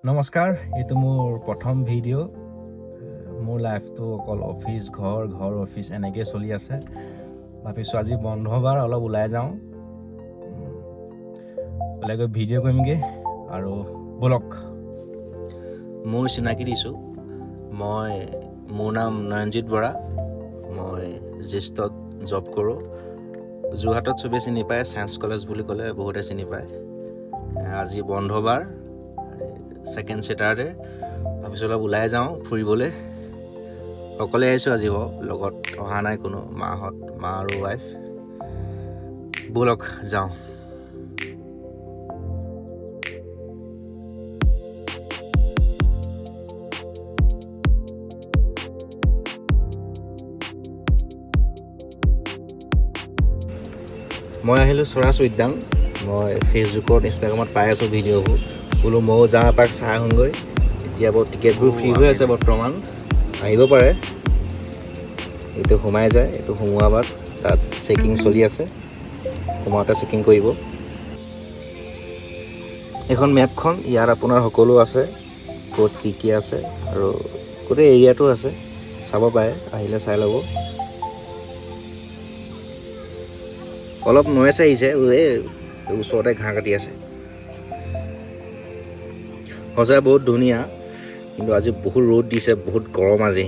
নমস্কাৰ, এইটো মোৰ প্ৰথম ভিডিঅ'। মোৰ লাইফটো অকল অফিচ ঘৰ অফিচ এনেকৈ চলি আছে। ভাবিছোঁ আজি বন্ধবাৰ অলপ ওলাই যাওঁ, ওলাই গৈ ভিডিঅ' কৰিমগৈ আৰু ব'লক। মোৰ চিনাকি দিছোঁ। মোৰ নাম নয়নজিত বৰা। মই জিষ্টত জব কৰোঁ। যোৰহাটত চবেই চিনি পায়, চায়েন্স কলেজ বুলি ক'লে বহুতে চিনি পায়। আজি বন্ধবাৰ, ছেকেণ্ড ছেটাৰডে। ভাবিছোঁ অলপ ওলাই যাওঁ ফুৰিবলৈ। অকলে আহিছোঁ আজি, লগত অহা নাই কোনো, মা আৰু ৱাইফ। ব'লক যাওঁ। মই আহিলোঁ স্বৰাজ উদ্যান। মই ফেচবুকত ইনষ্টাগ্ৰামত পাই আছোঁ ভিডিঅ'বোৰ, বোলো ময়ো যাওঁ এপাক চাই আহোঁগৈ। এতিয়া টিকেটবোৰ ফ্ৰী হৈ আছে বৰ্তমান, আহিব পাৰে। এইটো সোমাই যায়, এইটো সোমোৱা বাট, তাত চেকিং চলি আছে, সোমাওঁতে চেকিং কৰিব। এইখন মেপখন, ইয়াত আপোনাৰ সকলো আছে, ক'ত কি আছে আৰু গোটেই এৰিয়াটো আছে, চাব পাৰে, আহিলে চাই ল'ব। অলপ নয়েছ আহিছে, ওচৰতে ঘাঁহ কাটি আছে। সঁচাই বহুত ধুনীয়া, কিন্তু আজি বহুত ৰ'দ দিছে, বহুত গৰম আজি।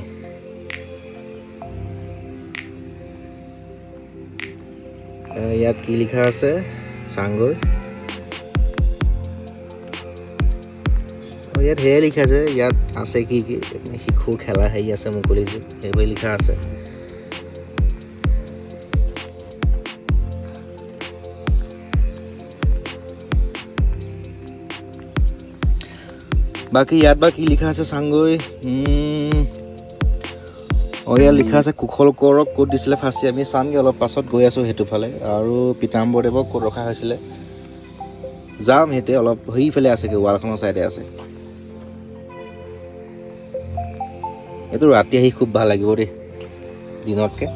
ইয়াত কি লিখা আছে চাংগৈ, ইয়াত সেয়াই লিখা আছে। ইয়াত আছে কি শিশুৰ খেলা হেৰি আছে, মুকলি জুই, সেইবোৰ লিখা আছে। বাকী ইয়াত বা কি লিখা আছে চাংগৈ, ইয়াত লিখা আছে কুশল কোঁৱৰক ক'ত দিছিলে ফাঁচি। আমি চামগৈ অলপ পাছত, গৈ আছোঁ সেইটো ফালে। আৰু পীতাম্বৰদেৱক ক'ত ৰখা হৈছিলে যাম, সেইটোৱে অলপ সেইফালে আছেগৈ, ৱালখনৰ ছাইডে আছে। এইটো ৰাতি আহি খুব ভাল লাগিব দেই, দিনতকৈ।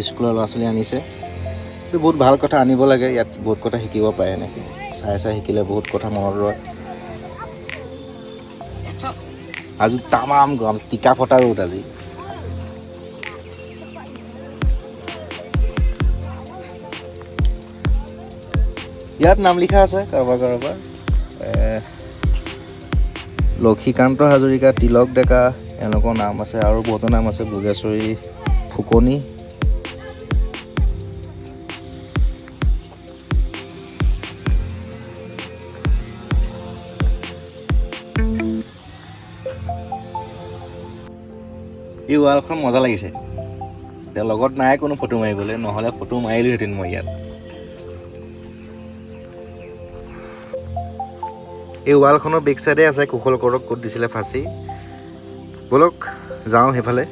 স্কুলৰ ল'ৰা ছোৱালী আনিছে, এইটো বহুত ভাল কথা, আনিব লাগে। ইয়াত বহুত কথা শিকিব পাৰে, এনেকৈ চাই শিকিলে বহুত কথা মনত ৰয়। আজি তামাম গৰম, টিকা ফটা ৰ'দ আজি। ইয়াত নাম লিখা আছে কাৰোবাৰ লক্ষীকান্ত হাজৰিকা, তিলক ডেকা, এনেকুৱা নাম আছে, আৰু বহুতো নাম আছে, ভোগেশ্বৰী ফুকনি। এই ৱালখন মজা লাগিছে। এতিয়া লগত নাই কোনো ফটো মাৰিবলৈ, নহ'লে ফটো মাৰিলোহেঁতেন মই ইয়াত। এই ৱালখনৰ বেক চাইডে আছে কুশল কোঁৱৰক ক'ত দিছিলে ফাঁচি। ব'লক যাওঁ সেইফালে।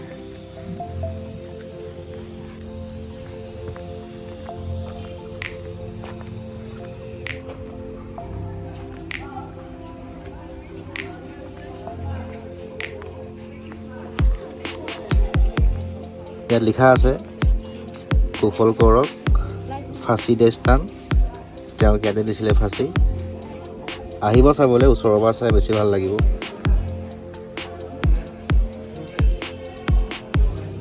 ইয়াত লিখা আছে কুশল কোঁৱৰক ফাঁচি দে স্থান, তেওঁক ইয়াতে দিছিলে ফাঁচি। আহিব চাবলৈ, ওচৰৰ পৰা চাই বেছি ভাল লাগিব।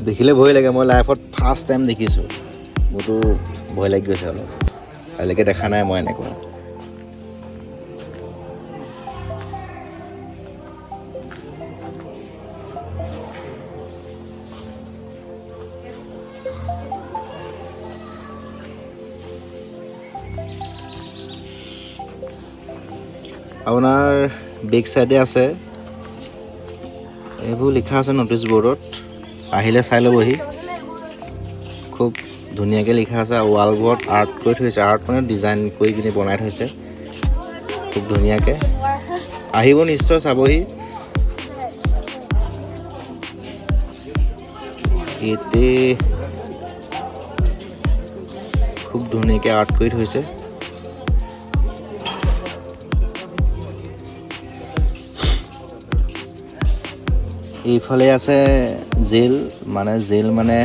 দেখিলে ভয় লাগে, মই লাইফত ফাৰ্ষ্ট টাইম দেখিছোঁ, মোৰতো ভয় লাগি গৈছে অলপ। আজিলৈকে দেখা নাই মই এনেকুৱা। আপোনাৰ বেক চাইডে আছে, এইবোৰ লিখা আছে ন'টিছ ব'ৰ্ডত, আহিলে চাই ল'বহি। খুব ধুনীয়াকৈ লিখা আছে, আৰু ৱালবোৰত আৰ্ট কৰি থৈছে, আৰ্ট মানে ডিজাইন কৰি কিনি বনাই থৈছে খুব ধুনীয়াকৈ। আহিব নিশ্চয়, চাবহি। ইয়াতে খুব ধুনীয়াকৈ আৰ্ট কৰি থৈছে। এইফালে আছে জেল, মানে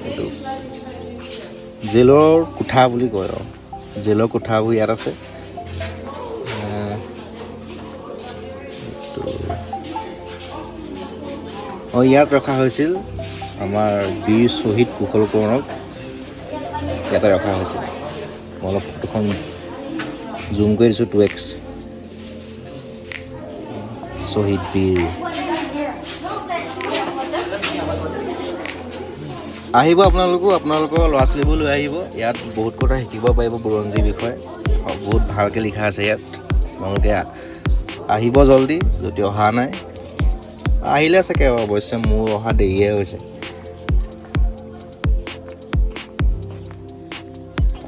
এইটো জেলৰ কোঠা বুলি কয়, জেলৰ কোঠাবোৰ ইয়াত আছে। ইয়াত ৰখা হৈছিল আমাৰ বীৰ শ্বহীদ কুশল কোঁৱৰক ইয়াতে ৰখা হৈছিল। মই অলপ ফটোখন জুম কৰি দিছোঁ 2x। শ্বহীদ বীৰ আহিব, আপোনালোকৰ ল'ৰা ছোৱালীবোৰ লৈ আহিব। ইয়াত বহুত কথা শিকিব পাৰিব বুৰঞ্জীৰ বিষয়ে, বহুত ভালকৈ লিখা আছে ইয়াত। আপোনালোকে আহিব জল্দি, যদি অহা নাই। আহিলে চাগে, অৱশ্যে মোৰ অহা দেৰিয়ে হৈছে।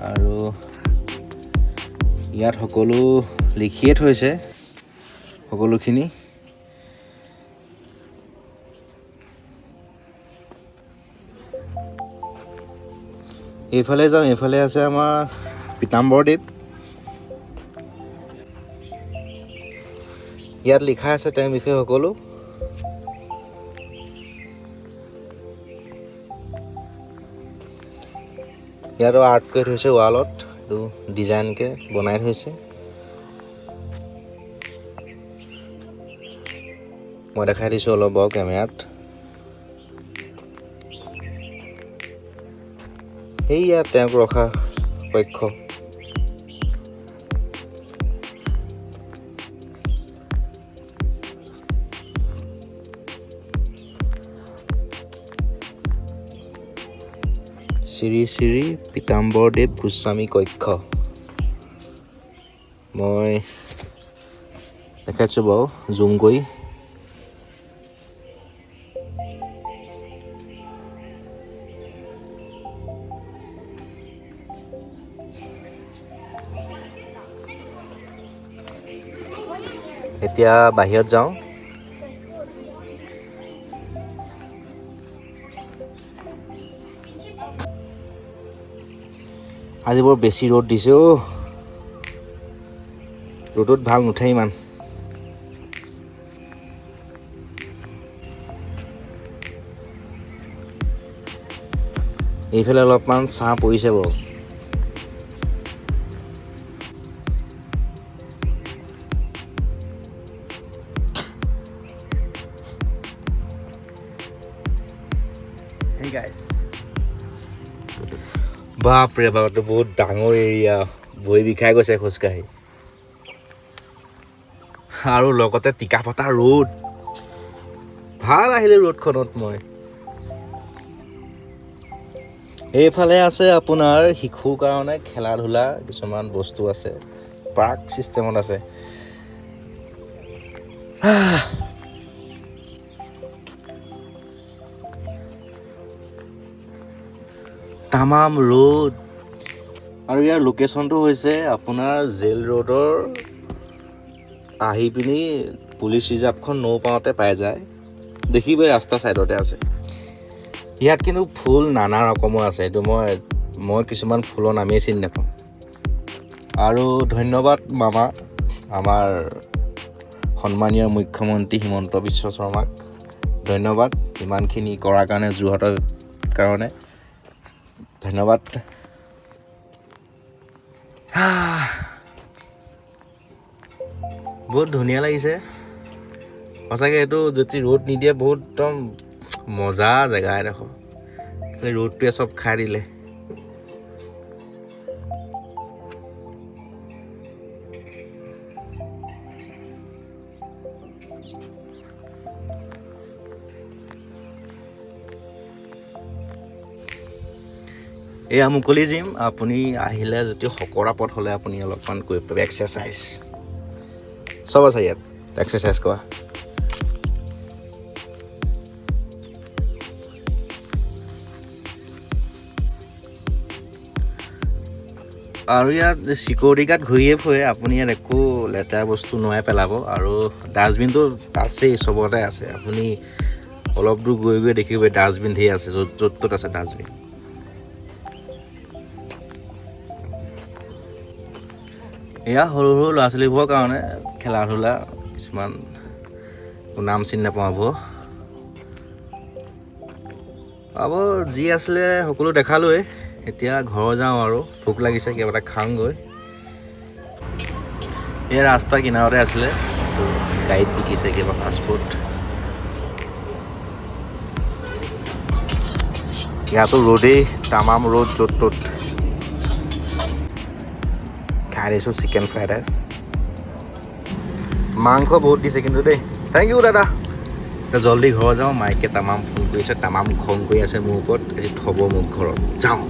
আৰু ইয়াত সকলো লিখিয়ে থৈছে সকলোখিনি। এইফালে যাওঁ, এইফালে আছে আমাৰ পীতাম্বৰদেৱ। ইয়াত লিখা আছে তেওঁৰ বিষয়ে সকলো। ইয়াতো আৰ্ট কৰি থৈছে ৱালত, এইটো ডিজাইনকৈ বনাই থৈছে। মই দেখাই দিছোঁ অলপ বাৰু কেমেৰাত। সেয়া তেওঁক ৰখা কক্ষ। শ্ৰী শ্ৰী পীতাম্বৰদেৱ গোস্বামী কক্ষ। মই দেখাইছোঁ বাৰু জুম কৰি। এতিয়া বাহিৰত যাওঁ। আজি বৰ বেছি ৰ'দ দিছে অ'। ৰ'দত ভাল নুঠে ইমান। এইফালে অলপমান ছাঁ পৰিছে বাৰু। বাপৰে বাপটো বহুত ডাঙৰ এৰিয়া, ভৰি বিষাই গৈছে খোজকাঢ়ি। আৰু লগতে টিকাফটা ৰ'দ। ভাল আহিলে ৰ'দখনত মই। এইফালে আছে আপোনাৰ শিশুৰ কাৰণে খেলা ধূলা কিছুমান বস্তু আছে, পাৰ্ক চিষ্টেমত আছে। তামাম ৰ'দ। আৰু ইয়াৰ লোকেশ্যনটো হৈছে আপোনাৰ জেল ৰোডৰ আহি পিনি পুলিচ ৰিজাৰ্ভখন নৌ পাওঁতে পাই যায়। দেখিবই ৰাস্তা ছাইডতে আছে। ইয়াত কিন্তু ফুল নানা ৰকমৰ আছে। এইটো মই কিছুমান ফুলৰ নামেই চিনি নাপাওঁ। আৰু ধন্যবাদ মামা, আমাৰ সন্মানীয় মুখ্যমন্ত্ৰী হিমন্ত বিশ্ব শৰ্মাক ধন্যবাদ ইমানখিনি কৰাৰ কাৰণে, যোৰহাটৰ কাৰণে ধন্যবাদ। বহুত ধুনীয়া লাগিছে সঁচাকৈ। এইটো যদি ৰ'দ নিদিয়ে বহুত একদম মজা জেগা এডোখৰ। ৰ'দটোৱে চব খাই দিলে। এয়া মুকলি জিম। আপুনি আহিলে যদি শকৰা পথ হ'লে আপুনি অলপমান কৰিব পাৰিব। এক্সাৰচাইজ চব আছে ইয়াত, এক্সাৰচাইজ কৰা। আৰু ইয়াত চিকিউৰিটি গাৰ্ড ঘূৰিয়ে ফুৰে। আপুনি ইয়াত একো লেতেৰা বস্তু নোৱাৰে পেলাব। আৰু ডাষ্টবিনটো আছেই, চবতে আছে। আপুনি অলপ দূৰ গৈ গৈ দেখিব ডাষ্টবিন ধেৰ আছে, য'ত ত'ত আছে ডাষ্টবিন। এয়া সৰু সৰু ল'ৰা ছোৱালীবোৰৰ কাৰণে খেলা ধূলা কিছুমান নাম চিনি নাপাওঁ। যি আছিলে সকলো দেখালোৱে। এতিয়া ঘৰ যাওঁ আৰু ভোক লাগিছে, কিবা এটা খাওঁগৈ। এই ৰাস্তা কিনাৰতে আছিলে। তো গাইড বিকিছে কিবা ফাষ্টফুড ইয়াতো ৰ'দেই তামাম ৰ'দ য'ত ত'ত খাই দিছোঁ চিকেন ফ্ৰাইড ৰাইচ মাংস বহুত দিছে কিন্তু দেই থেংক ইউ দাদা জল্দি ঘৰ যাওঁ মাইকে তামাম ফোন কৰিছে তামাম খং কৰি আছে মোৰ ওপৰত আজি থ'ব মোক ঘৰত যাওঁ